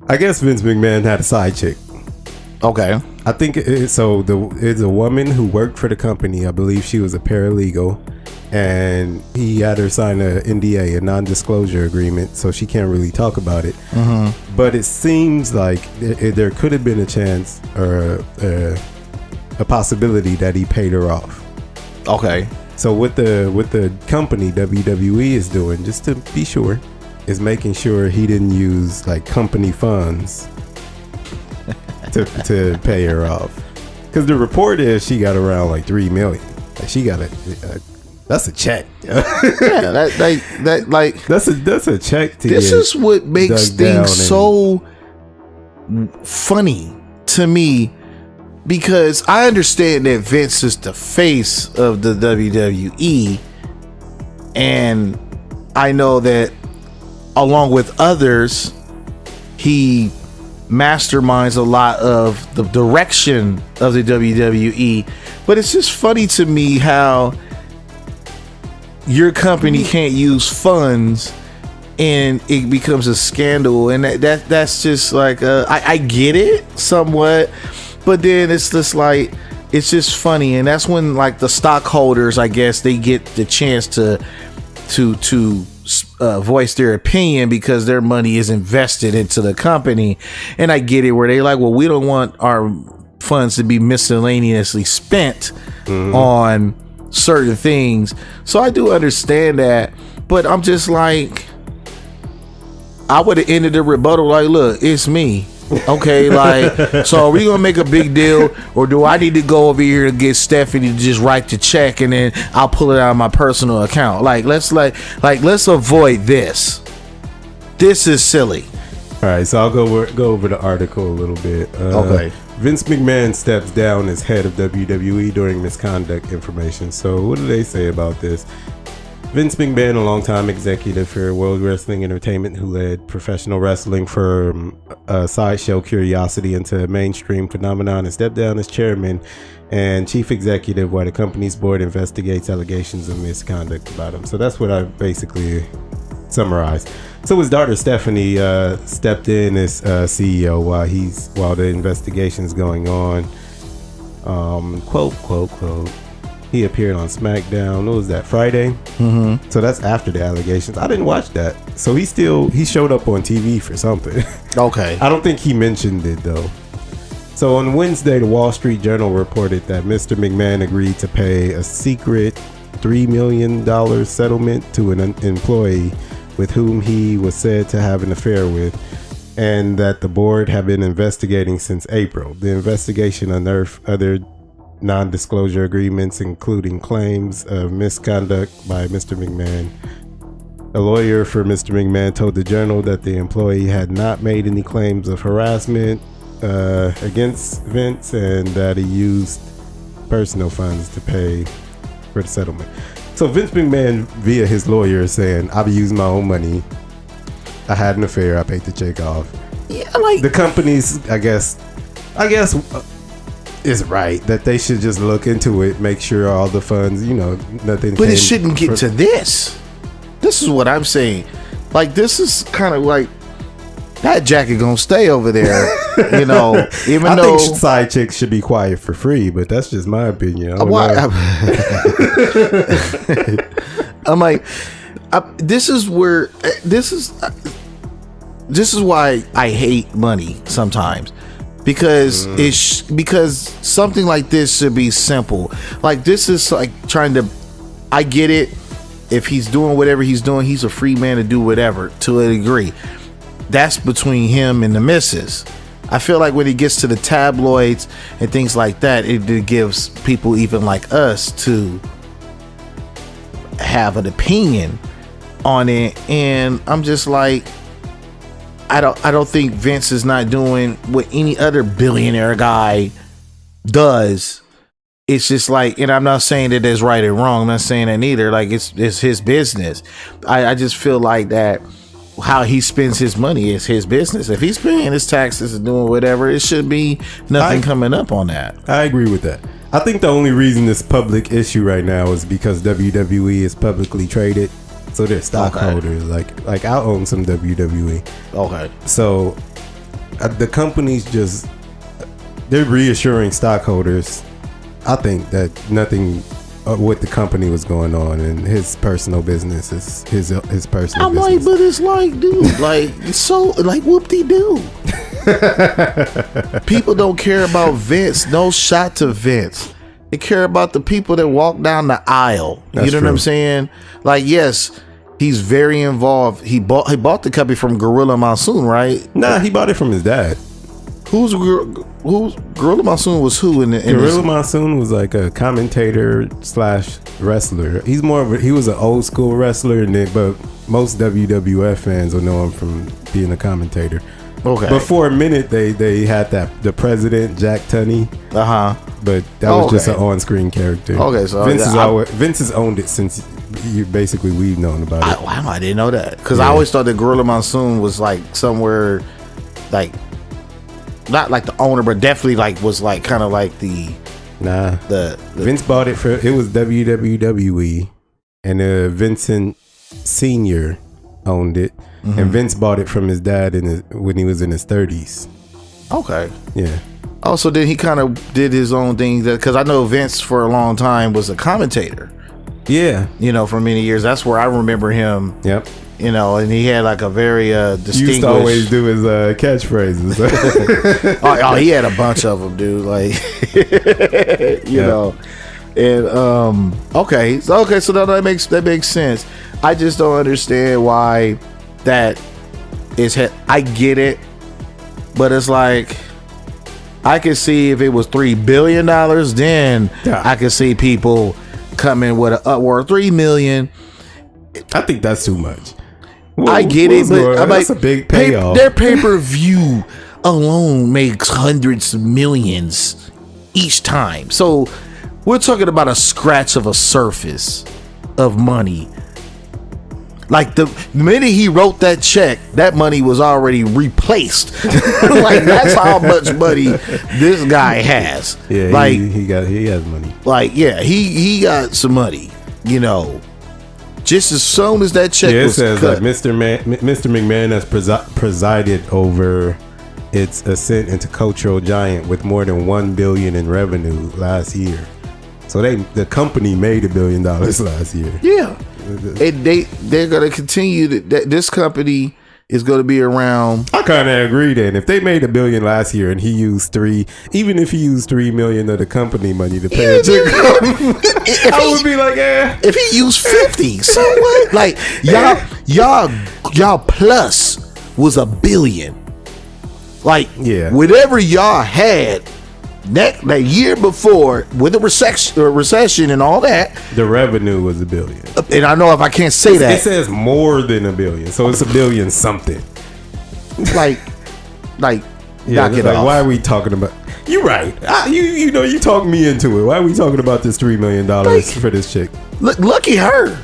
I guess Vince McMahon had a side chick. Okay. I think it's a woman who worked for the company. I believe she was a paralegal, and he had her sign a NDA, a non-disclosure agreement, so she can't really talk about it. Mm-hmm. But it seems like there could have been a chance or a possibility that he paid her off. Okay. So what the company WWE is doing, just to be sure, is making sure he didn't use like company funds to pay her off. Because the report is she got around like $3 million. Like she got that's a check. Yeah, that's a check to this get is what makes things so funny to me, because I understand that Vince is the face of the WWE, and I know that along with others, he masterminds a lot of the direction of the WWE. But it's just funny to me how your company can't use funds and it becomes a scandal, and that's just like I get it somewhat, but then it's just like it's just funny, and that's when like the stockholders, I guess, they get the chance to voice their opinion because their money is invested into the company. And I get it where they like, well, we don't want our funds to be miscellaneously spent on certain things. So I do understand that, but I'm just like, I would have ended the rebuttal like, look, it's me. Okay, like, so are we gonna make a big deal, or do I need to go over here and get Stephanie to just write the check and then I'll pull it out of my personal account? Like, let's avoid this. This is silly. All right, so I'll go over the article a little bit. Okay. Vince McMahon steps down as head of WWE during misconduct information. So what do they say about this? Vince McMahon, a longtime executive for World Wrestling Entertainment who led professional wrestling from a sideshow curiosity into a mainstream phenomenon, and stepped down as chairman and chief executive while the company's board investigates allegations of misconduct about him. So that's what I basically summarized. So his daughter Stephanie stepped in as CEO while the investigation is going on. Quote. He appeared on SmackDown. What was that, Friday? Mm-hmm. So that's after the allegations. I didn't watch that. So he showed up on TV for something. Okay. I don't think he mentioned it though. So on Wednesday, the Wall Street Journal reported that Mr. McMahon agreed to pay a secret $3 million settlement to an employee with whom he was said to have an affair with, and that the board had been investigating since April. The investigation unearthed other non-disclosure agreements, including claims of misconduct by Mr. McMahon. A lawyer for Mr. McMahon told the Journal that the employee had not made any claims of harassment against Vince, and that he used personal funds to pay for the settlement. So Vince McMahon, via his lawyer, is saying, I've used my own money. I had an affair. I paid the check off. Yeah, like the companies, I guess. Is right that they should just look into it, make sure all the funds, nothing. But it shouldn't get to this. This is what I'm saying. Like, this is kind of like that jacket gonna stay over there, even I though think side chicks should be quiet for free, but that's just my opinion. I'm like, this is why I hate money sometimes. Because because something like this should be simple. Like, this is like I get it. If he's doing whatever he's doing, he's a free man to do whatever to a degree. That's between him and the missus. I feel like when it gets to the tabloids and things like that, it gives people even like us to have an opinion on it. And I'm just like, I don't think Vince is not doing what any other billionaire guy does. It's just like, and I'm not saying that it's right or wrong. I'm not saying that neither. Like, it's his business. I just feel like that how he spends his money is his business. If he's paying his taxes and doing whatever, it should be nothing coming up on that. I agree with that. I think the only reason this public issue right now is because WWE is publicly traded. So they're stockholders. Okay. Like I own some WWE. Okay. So the company's just, they're reassuring stockholders. I think that nothing with the company was going on, and his personal business is his personal I'm business. like, but it's like, dude, like, so, like, whoop-de-doo. People don't care about Vince. No shot to Vince. They care about the people that walk down the aisle. That's you know true. what I'm saying? Like, yes, he's very involved. He bought the company from Gorilla Monsoon, right? Nah, he bought it from his dad. Who's Gorilla Monsoon was who in Gorilla Monsoon was like a commentator / wrestler. He's he was an old school wrestler, but most WWF fans will know him from being a commentator. Okay. But for a minute, they had the president Jack Tunney. But that was just an on-screen character. Okay, so Vince has owned it since we've known about it. I didn't know that, because I always thought that Gorilla Monsoon was like somewhere, like not like the owner, but definitely like was like kind of like the Vince bought it it was WWE, and Vincent Senior owned it, and Vince bought it from his dad when he was in his 30s. Okay. Yeah. Oh, so then he kind of did his own thing, because I know Vince for a long time was a commentator. Yeah. For many years. That's where I remember him. Yep. And he had like a very distinguished. He used to always do his catchphrases. oh, he had a bunch of them, dude. Like, you know. And okay, so that makes sense. I just don't understand why that is. I get it, but it's like, I could see if it was $3 billion, then I could see people coming with an upward $3 million. I think that's too much. I get it, but I'm like, that's a big payoff. Their pay-per-view alone makes hundreds of millions each time. So we're talking about a scratch of a surface of money. Like the minute he wrote that check, that money was already replaced. Like, that's how much money this guy has. Yeah, like he has money. Like, yeah, he got some money. Just as soon as that check was says cut. Like Mr. McMahon has presided over its ascent into cultural giant with more than $1 billion in revenue last year. So the company made $1 billion last year. Yeah, and they're gonna continue this company is gonna be around. I kind of agree. Then if they made $1 billion last year and he used even if he used $3 million of the company money to pay a check, I would be like, if he used 50, so what? Like, y'all plus was $1 billion. Like, whatever y'all had that year before with the recession and all that, the revenue was $1 billion. And I know if I can't say that, it says more than $1 billion, so it's $1 billion something. Like, knock it off. Why are we talking about? You're right. You talked me into it. Why are we talking about this $3 million for this chick? Lucky her.